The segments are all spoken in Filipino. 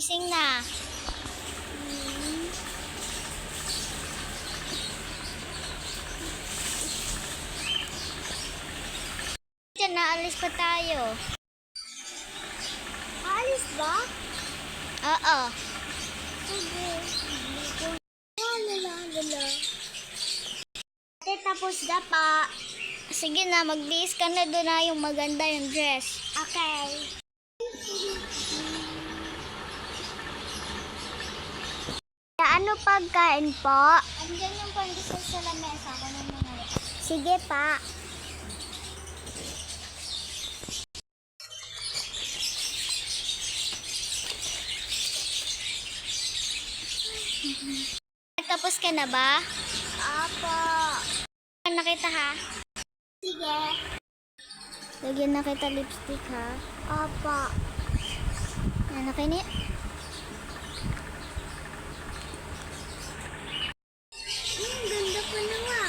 Gising na. Diyan, naalis pa tayo. Alis ba? Oo. Sige. Lala. Ate, tapos na pa. Sige na, magbihis ka na, doon na yung maganda yung dress. Okay. Ano pagkain po? Andiyan yung pandesal sa lamesa. Ako na muna. Sige pa. Tapos ka na ba? Apo. Nakita ha? Sige. Lagyan na kita lipstick ha. Apo. Yan, okay na. Ganda pa na nga.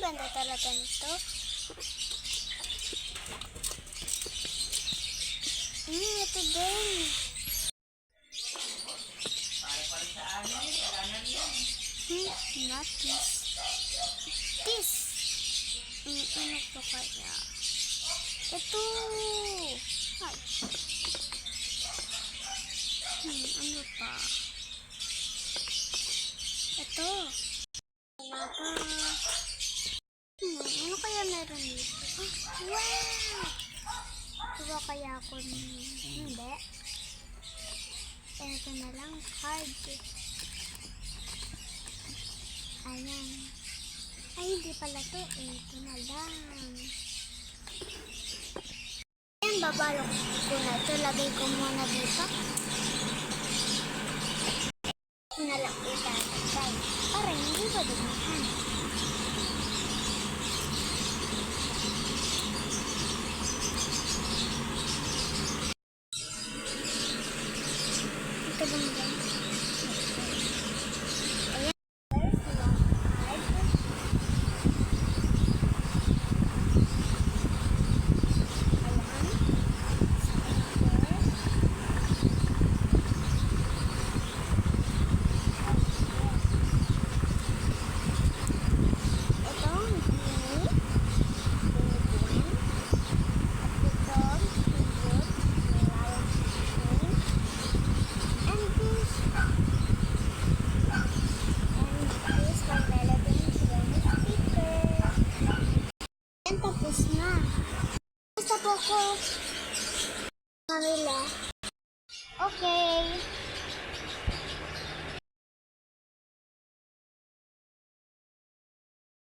Ganda talaga nito. Ito din. Not this. This. Ano to kaya? Ito. Ay. Ano pa? Ito. Wala pa. Ano kaya meron dito? Wow! Diba kaya ako hindi? Ito na lang, card. Ayan. Ay, hindi pala to. Ito na lang. Ayan, babalok ko na ito. Lagay ko muna dito. Nalak itatay. Parang hindi ba dumahan? Ito bang ba? Tapos na. Gusto po ko. Manila. Okay.